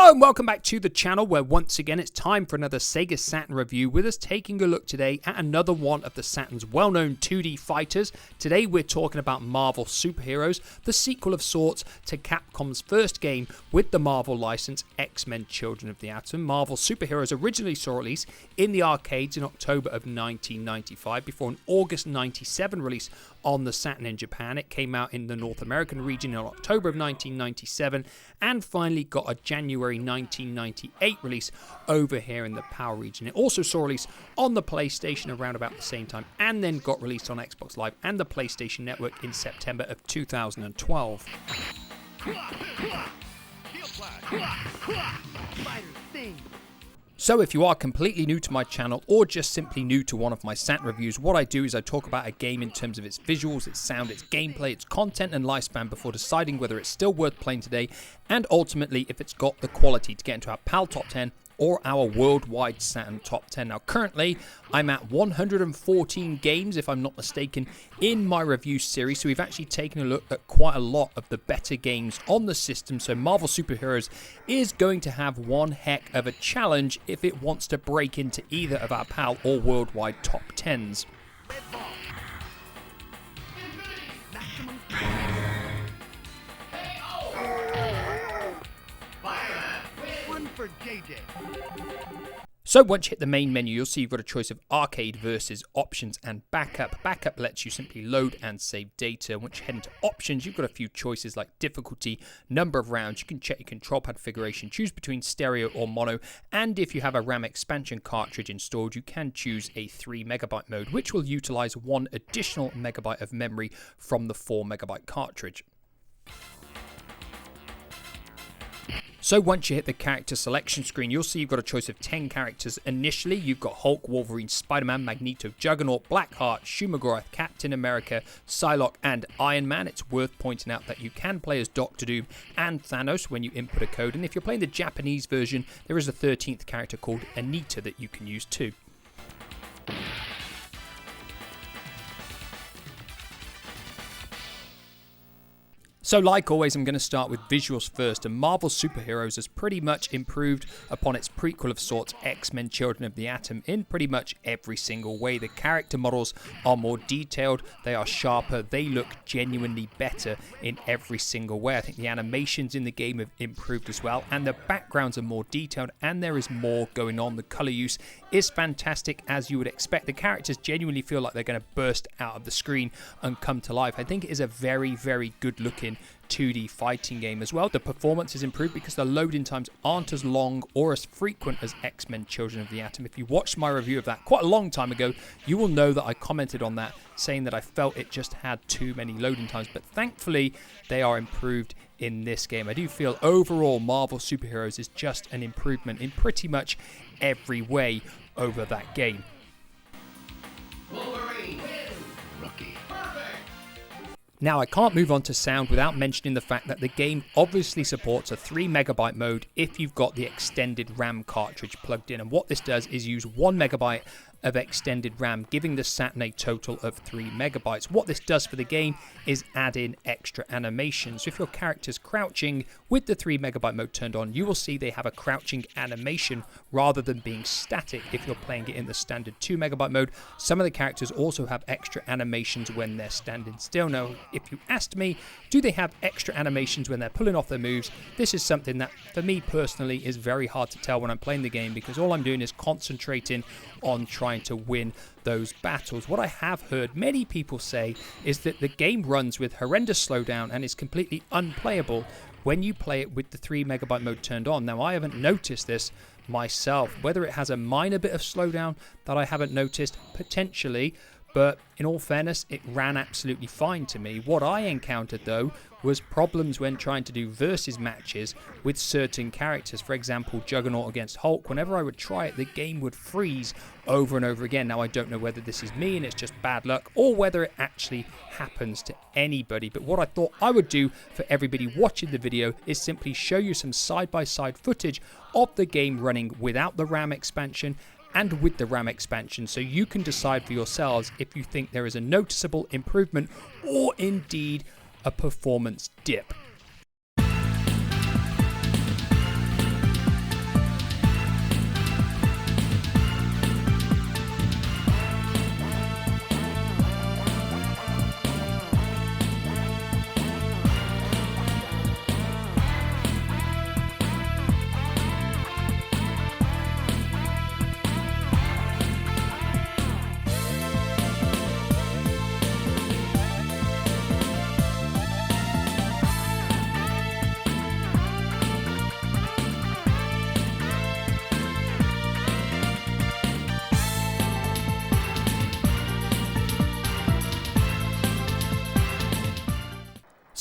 Hello and welcome back to the channel where once again it's time for another Sega Saturn review, with us taking a look today at another one of the Saturn's well-known 2D fighters. Today we're talking about Marvel Superheroes, the sequel of sorts to Capcom's first game with the Marvel license, X-Men Children of the Atom. Marvel Superheroes originally saw release in the arcades in October of 1995 before an August 97 release on the Saturn in Japan. It came out in the North American region in October of 1997 and finally got a January 1998 release over here in the PAL region. It also saw release on the PlayStation around about the same time and then got released on Xbox Live and the PlayStation Network in September of 2012. So if you are completely new to my channel or just simply new to one of my Saturn reviews, what I do is I talk about a game in terms of its visuals, its sound, its gameplay, its content and lifespan before deciding whether it's still worth playing today and ultimately if it's got the quality to get into our PAL Top 10 or our worldwide Saturn Top 10. Now currently I'm at 114 games if I'm not mistaken in my review series, so we've actually taken a look at quite a lot of the better games on the system. So Marvel Superheroes is going to have one heck of a challenge if it wants to break into either of our PAL or worldwide top 10s. For JJ. So once you hit the main menu, you'll see you've got a choice of arcade versus options and backup. Backup lets you simply load and save data. Once you head into options, you've got a few choices like difficulty, number of rounds. You can check your control pad configuration, choose between stereo or mono, and if you have a RAM expansion cartridge installed, you can choose a 3 megabyte mode, which will utilize 1 additional megabyte of memory from the 4 megabyte cartridge. So once you hit the character selection screen, you'll see you've got a choice of 10 characters. Initially, you've got Hulk, Wolverine, Spider-Man, Magneto, Juggernaut, Blackheart, Shuma-Gorath, Captain America, Psylocke, and Iron Man. It's worth pointing out that you can play as Doctor Doom and Thanos when you input a code. And if you're playing the Japanese version, there is a 13th character called Anita that you can use too. So like always, I'm going to start with visuals first, and Marvel Superheroes has pretty much improved upon its prequel of sorts, X-Men Children of the Atom, in pretty much every single way. The character models are more detailed, they are sharper, they look genuinely better in every single way. I think the animations in the game have improved as well, and the backgrounds are more detailed, and there is more going on. The color use is fantastic, as you would expect. The characters genuinely feel like they're going to burst out of the screen and come to life. I think it is a very, very good looking 2D fighting game as well. The performance is improved because the loading times aren't as long or as frequent as X-Men Children of the Atom. If you watched my review of that quite a long time ago, you will know that I commented on that saying that I felt it just had too many loading times, but thankfully they are improved in this game. I do feel overall Marvel Superheroes is just an improvement in pretty much every way over that game. Wolverine wins. Rookie. Now, I can't move on to sound without mentioning the fact that the game obviously supports a 3 megabyte mode if you've got the extended RAM cartridge plugged in. And what this does is use 1 megabyte of extended RAM, giving the Saturn a total of 3 megabytes. What this does for the game is add in extra animations. So if your character's crouching with the 3 megabyte mode turned on, you will see they have a crouching animation rather than being static if you're playing it in the standard 2 megabyte mode. Some of the characters also have extra animations when they're standing still. Now, if you asked me, do they have extra animations when they're pulling off their moves? This is something that, for me personally, is very hard to tell when I'm playing the game, because all I'm doing is concentrating on trying to win those battles. What I have heard many people say is that the game runs with horrendous slowdown and is completely unplayable when you play it with the 3 megabyte mode turned on. Now, I haven't noticed this myself. Whether it has a minor bit of slowdown that I haven't noticed, potentially, but in all fairness, it ran absolutely fine to me. What I encountered, though, was problems when trying to do versus matches with certain characters. For example, Juggernaut against Hulk. Whenever I would try it, the game would freeze over and over again. Now, I don't know whether this is me and it's just bad luck, or whether it actually happens to anybody. But what I thought I would do for everybody watching the video is simply show you some side-by-side footage of the game running without the RAM expansion and with the RAM expansion, so you can decide for yourselves if you think there is a noticeable improvement or indeed a performance dip.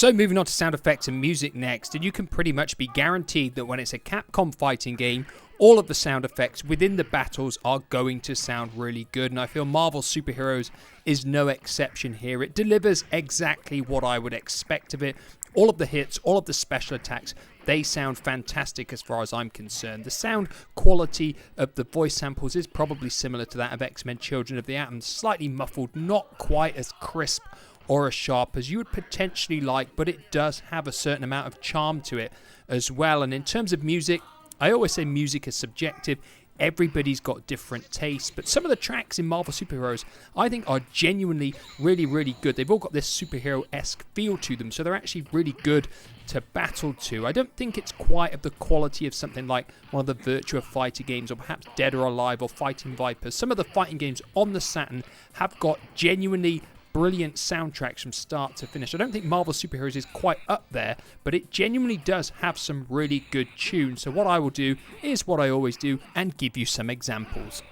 So moving on to sound effects and music next, and you can pretty much be guaranteed that when it's a Capcom fighting game, all of the sound effects within the battles are going to sound really good, and I feel Marvel Super Heroes is no exception here. It delivers exactly what I would expect of it. All of the hits, all of the special attacks, they sound fantastic as far as I'm concerned. The sound quality of the voice samples is probably similar to that of X-Men Children of the Atom, slightly muffled, not quite as crisp or as sharp as you would potentially like, but it does have a certain amount of charm to it as well. And in terms of music, I always say music is subjective. Everybody's got different tastes, but some of the tracks in Marvel Superheroes I think are genuinely really, really good. They've all got this superhero-esque feel to them, so they're actually really good to battle to. I don't think it's quite of the quality of something like one of the Virtua Fighter games, or perhaps Dead or Alive or Fighting Vipers. Some of the fighting games on the Saturn have got genuinely brilliant soundtracks from start to finish. I don't think Marvel Superheroes is quite up there, but it genuinely does have some really good tunes. So what I will do is what I always do and give you some examples.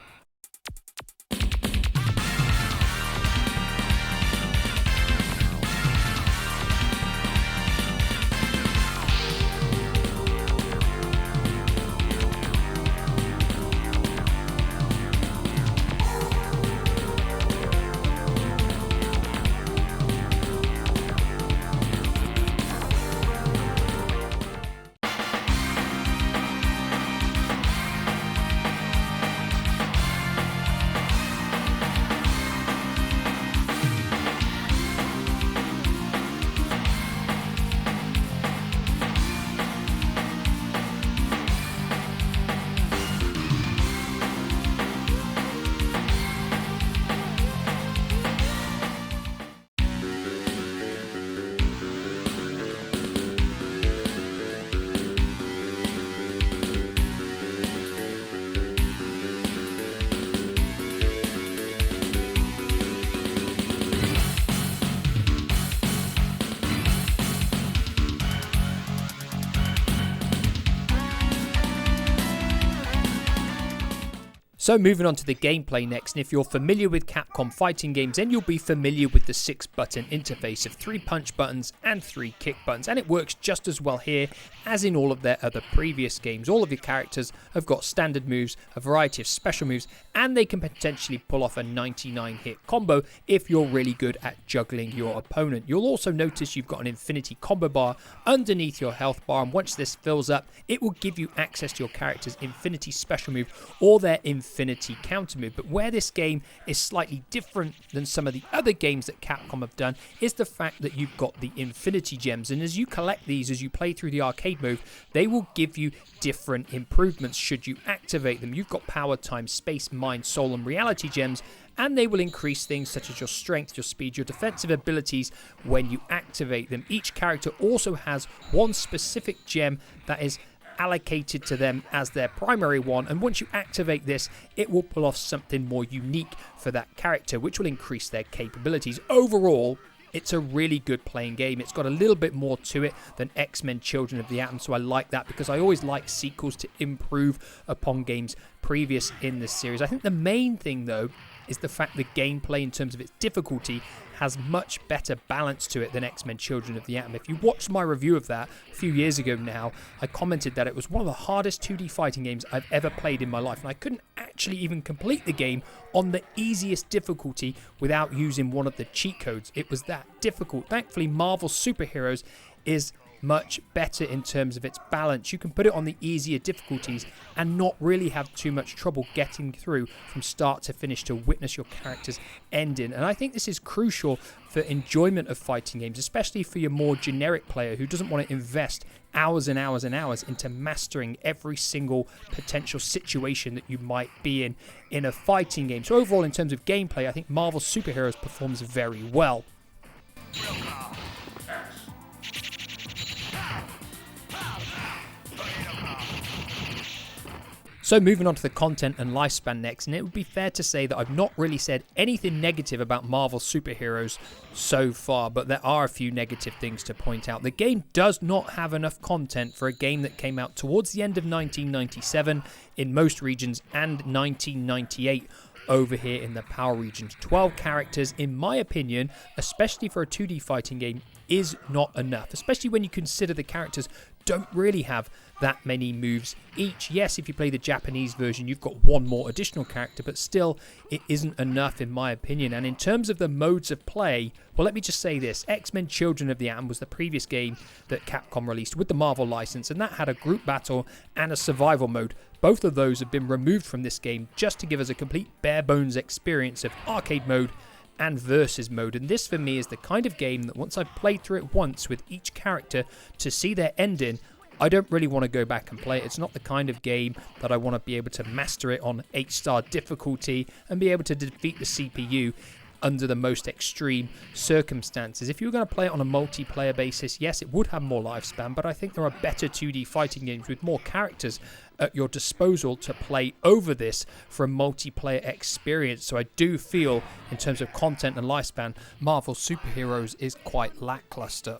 So moving on to the gameplay next, and if you're familiar with Capcom fighting games, then you'll be familiar with the 6-button interface of 3 punch buttons and 3 kick buttons, and it works just as well here as in all of their other previous games. All of your characters have got standard moves, a variety of special moves, and they can potentially pull off a 99-hit combo if you're really good at juggling your opponent. You'll also notice you've got an infinity combo bar underneath your health bar, and once this fills up, it will give you access to your character's infinity special move or their infinity counter move. But where this game is slightly different than some of the other games that Capcom have done is the fact that you've got the infinity gems, and as you collect these as you play through the arcade mode, they will give you different improvements should you activate them. You've got power, time, space, mind, soul and reality gems, and they will increase things such as your strength, your speed, your defensive abilities when you activate them. Each character also has one specific gem that is allocated to them as their primary one, and once you activate this, it will pull off something more unique for that character, which will increase their capabilities. Overall, it's a really good playing game. It's got a little bit more to it than X-Men Children of the Atom, so I like that because I always like sequels to improve upon games previous in this series. I think the main thing, though, is the fact the gameplay in terms of its difficulty has much better balance to it than X-Men Children of the Atom. If you watched my review of that a few years ago now, I commented that it was one of the hardest 2D fighting games I've ever played in my life, and I couldn't actually even complete the game on the easiest difficulty without using one of the cheat codes. It was that difficult. Thankfully, Marvel Superheroes is much better in terms of its balance. You can put it on the easier difficulties and not really have too much trouble getting through from start to finish to witness your character's ending. And I think this is crucial for enjoyment of fighting games, especially for your more generic player who doesn't want to invest hours and hours and hours into mastering every single potential situation that you might be in a fighting game. So overall, in terms of gameplay, I think Marvel Superheroes performs very well. So moving on to the content and lifespan next, and it would be fair to say that I've not really said anything negative about Marvel Superheroes so far, but there are a few negative things to point out. The game does not have enough content for a game that came out towards the end of 1997 in most regions and 1998 over here in the Power Regions. 12 characters, in my opinion, especially for a 2D fighting game, is not enough, especially when you consider the characters don't really have that many moves each. Yes, if you play the Japanese version, you've got one more additional character, but still, it isn't enough in my opinion. And in terms of the modes of play, well, let me just say this. X-Men Children of the Atom was the previous game that Capcom released with the Marvel license, and that had a group battle and a survival mode. Both of those have been removed from this game just to give us a complete bare bones experience of arcade mode and versus mode. And this for me is the kind of game that once I've played through it once with each character to see their ending, I don't really want to go back and play it. It's not the kind of game that I want to be able to master it on 8-star difficulty and be able to defeat the CPU under the most extreme circumstances. If you were going to play it on a multiplayer basis, yes, it would have more lifespan, but I think there are better 2D fighting games with more characters at your disposal to play over this for a multiplayer experience. So I do feel, in terms of content and lifespan, Marvel Superheroes is quite lackluster.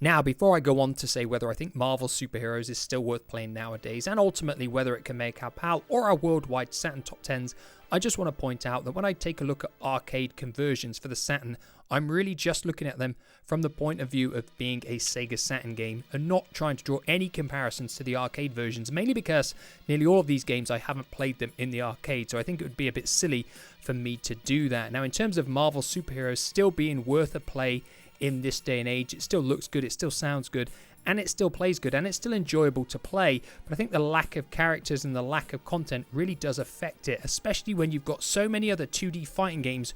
Now, before I go on to say whether I think Marvel Superheroes is still worth playing nowadays, and ultimately whether it can make our PAL or our worldwide Saturn top 10s, I just want to point out that when I take a look at arcade conversions for the Saturn, I'm really just looking at them from the point of view of being a Sega Saturn game and not trying to draw any comparisons to the arcade versions, mainly because nearly all of these games I haven't played them in the arcade, so I think it would be a bit silly for me to do that. Now, in terms of Marvel Superheroes still being worth a play in this day and age, it still looks good, it still sounds good, and it still plays good, and it's still enjoyable to play. But I think the lack of characters and the lack of content really does affect it, especially when you've got so many other 2D fighting games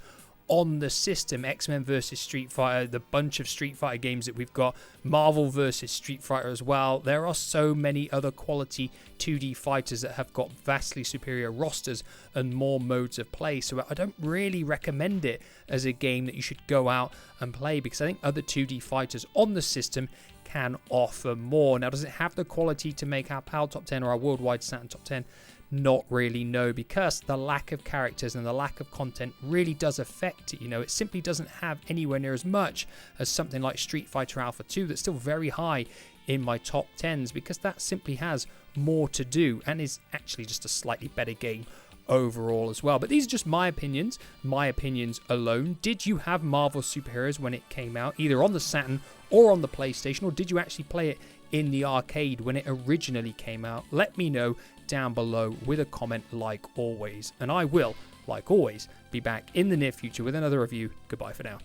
on the system. X-Men versus Street Fighter, the bunch of Street Fighter games that we've got, Marvel versus Street Fighter as well. There are so many other quality 2D fighters that have got vastly superior rosters and more modes of play, so I don't really recommend it as a game that you should go out and play, because I think other 2D fighters on the system can offer more. Now, does it have the quality to make our PAL top 10 or our worldwide Saturn top 10? Not really, no, because the lack of characters and the lack of content really does affect it. You know, it simply doesn't have anywhere near as much as something like Street Fighter Alpha 2 that's still very high in my top 10s, because that simply has more to do and is actually just a slightly better game overall as well. But these are just my opinions alone. Did you have Marvel Superheroes when it came out, either on the Saturn or on the PlayStation, or did you actually play it in the arcade when it originally came out? Let me know down below with a comment, like always, and I will, like always, be back in the near future with another review. Goodbye for now.